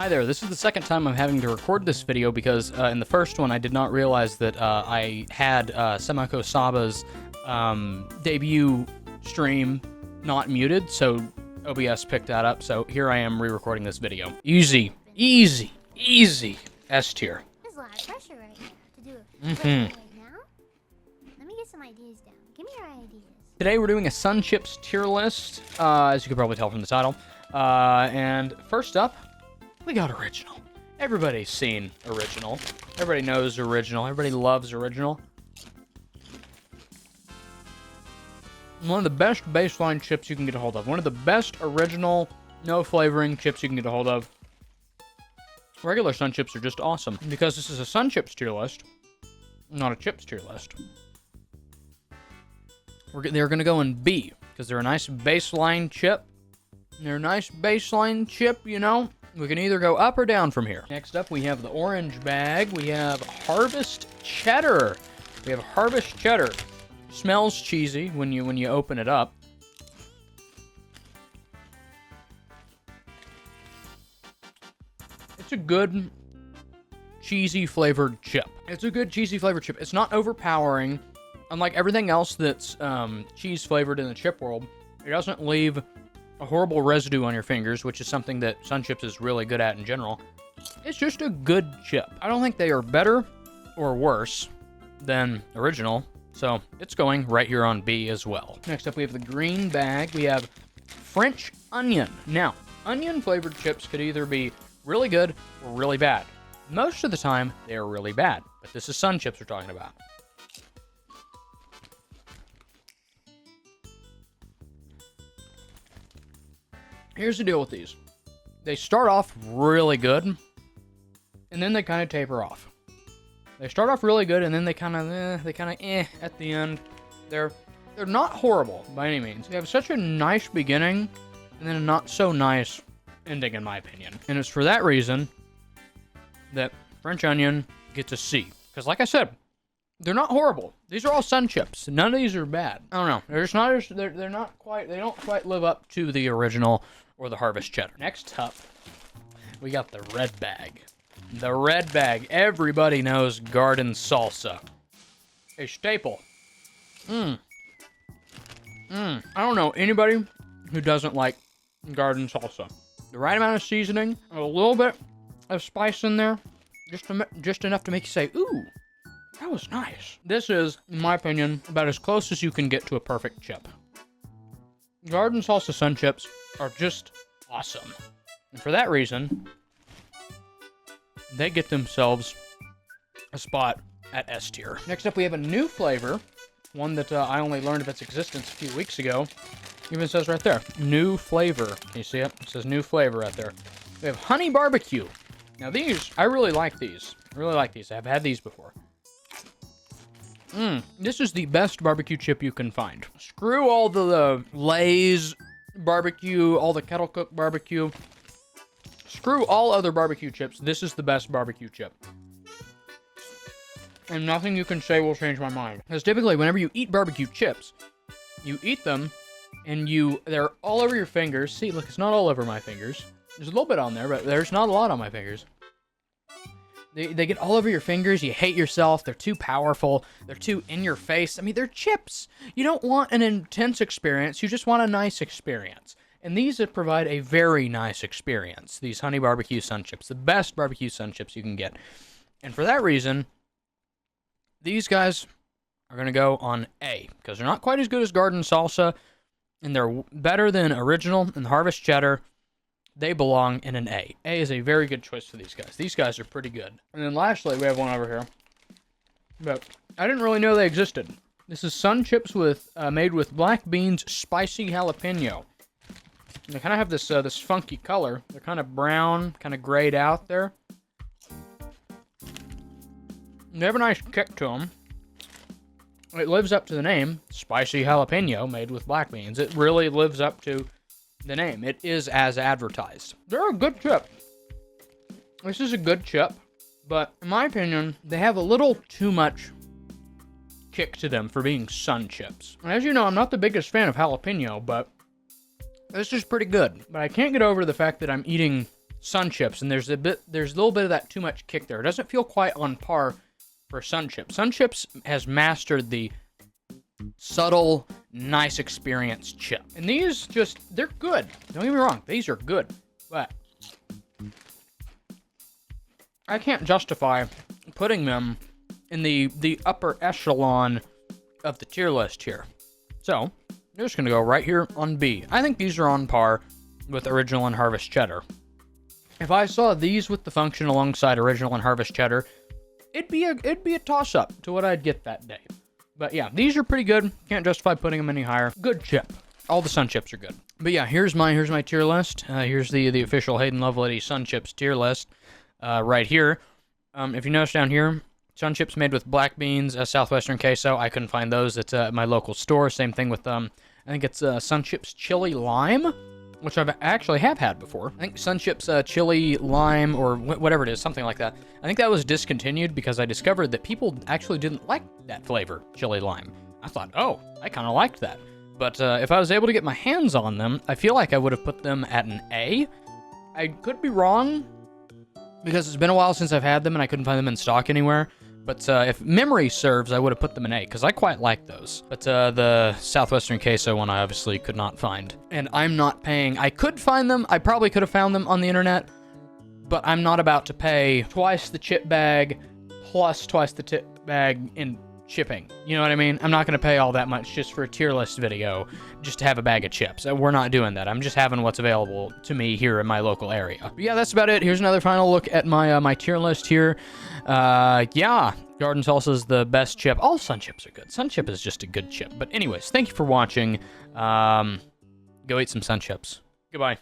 Hi there, this is the second time I'm having to record this video because in the first one I did not realize that I had Semiko Saba's debut stream not muted, so OBS picked that up, so here I am re-recording this video. Easy S tier. There's a lot of pressure right now to do it right now. Let me get some ideas down. Give me your ideas. Today we're doing a Sun Chips tier list, as you can probably tell from the title. And first up, we got original. Everybody's seen original. Everybody knows original. Everybody loves original. One of the best baseline chips you can get a hold of. One of the best original, no flavoring chips you can get a hold of. Regular Sun Chips are just awesome. Because this is a Sun Chips tier list, not a chips tier list. They're going to go in B, because they're a nice baseline chip. They're a nice baseline chip, you know. We can either go up or down from here. Next up, we have the orange bag. We have Harvest Cheddar. We have Harvest Cheddar. Smells cheesy when you open it up. It's a good cheesy flavored chip. It's a good cheesy flavored chip. It's not overpowering. Unlike everything else that's cheese flavored in the chip world, it doesn't leave a horrible residue on your fingers, which is something that Sun Chips is really good at in general. It's just a good chip. I don't think they are better or worse than original, so it's going right here on B as well. Next up, we have the green bag. We have French onion. Now, onion flavored chips could either be really good or really bad. Most of the time, they are really bad, but this is Sun Chips we're talking about. Here's the deal with these. They start off really good, and then they kind of taper off. They start off really good, and then they kind of at the end. They're not horrible by any means. They have such a nice beginning, and then a not so nice ending, in my opinion. And it's for that reason that French onion gets a C. Because like I said, they're not horrible. These are all Sun Chips. None of these are bad. I don't know. They're just not. They're not quite. They don't quite live up to the original or the Harvest Cheddar. Next up, we got the red bag. The red bag. Everybody knows garden salsa. A staple. I don't know anybody who doesn't like garden salsa. The right amount of seasoning, a little bit of spice in there, just enough to make you say, "Ooh, that was nice." This is, in my opinion, about as close as you can get to a perfect chip. Garden salsa Sun Chips are just awesome. And for that reason, they get themselves a spot at S tier. Next up, we have a new flavor. One that I only learned of its existence a few weeks ago. Even says right there, new flavor. Can you see it? It says new flavor right there. We have honey barbecue. Now these, I really like these. I really like these. I've had these before. This is the best barbecue chip you can find. Screw all the Lay's barbecue, all the kettle cooked barbecue. Screw all other barbecue chips. This is the best barbecue chip. And nothing you can say will change my mind. Because typically, whenever you eat barbecue chips, you eat them, and they're all over your fingers. See, look, it's not all over my fingers. There's a little bit on there, but there's not a lot on my fingers. They get all over your fingers. You hate yourself. They're too powerful. They're too in your face. I mean, they're chips. You don't want an intense experience. You just want a nice experience. And these provide a very nice experience. These honey barbecue Sun Chips. The best barbecue Sun Chips you can get. And for that reason, these guys are going to go on A. Because they're not quite as good as Garden Salsa. And they're better than Original and Harvest Cheddar. They belong in an A. A is a very good choice for these guys. These guys are pretty good. And then lastly, we have one over here. But I didn't really know they existed. This is Sun Chips made with black beans, spicy jalapeno. And they kind of have this funky color. They're kind of brown, kind of grayed out there. And they have a nice kick to them. It lives up to the name, spicy jalapeno made with black beans. It really lives up to the name. It is as advertised. They're a good chip. This is a good chip, but in my opinion, they have a little too much kick to them for being Sun Chips. And as you know, I'm not the biggest fan of jalapeno, but this is pretty good. But I can't get over the fact that I'm eating Sun Chips, and there's a little bit of that too much kick there. It doesn't feel quite on par for Sun Chips. Sun Chips has mastered the subtle, nice experience chip. And these they're good. Don't get me wrong, these are good. But I can't justify putting them in the upper echelon of the tier list here. So, they're just gonna go right here on B. I think these are on par with Original and Harvest Cheddar. If I saw these with the function alongside Original and Harvest Cheddar, it'd be a toss-up to what I'd get that day. But yeah, these are pretty good. Can't justify putting them any higher. Good chip. All the Sun Chips are good. But yeah, here's my tier list. Here's the official Hayden Lovelady Sun Chips tier list right here. If you notice down here, Sun Chips made with black beans, Southwestern queso. I couldn't find those at my local store. Same thing with I think it's Sun Chips Chili Lime, which I've actually had before. I think Sun Chips Chili Lime, or whatever it is, something like that. I think that was discontinued because I discovered that people actually didn't like that flavor, Chili Lime. I thought, oh, I kind of liked that. But if I was able to get my hands on them, I feel like I would have put them at an A. I could be wrong, because it's been a while since I've had them and I couldn't find them in stock anywhere. But if memory serves, I would have put them in A, because I quite like those. But the Southwestern queso one I obviously could not find. And I'm not paying. I could find them. I probably could have found them on the internet. But I'm not about to pay twice the chip bag plus twice the tip bag in shipping. You know what I mean? I'm not going to pay all that much just for a tier list video, just to have a bag of chips. We're not doing that. I'm just having what's available to me here in my local area. But yeah, that's about it. Here's another final look at my tier list here. Yeah, Garden Salsa is the best chip. All Sun Chips are good. Sun Chip is just a good chip. But anyways, thank you for watching. Go eat some Sun Chips. Goodbye.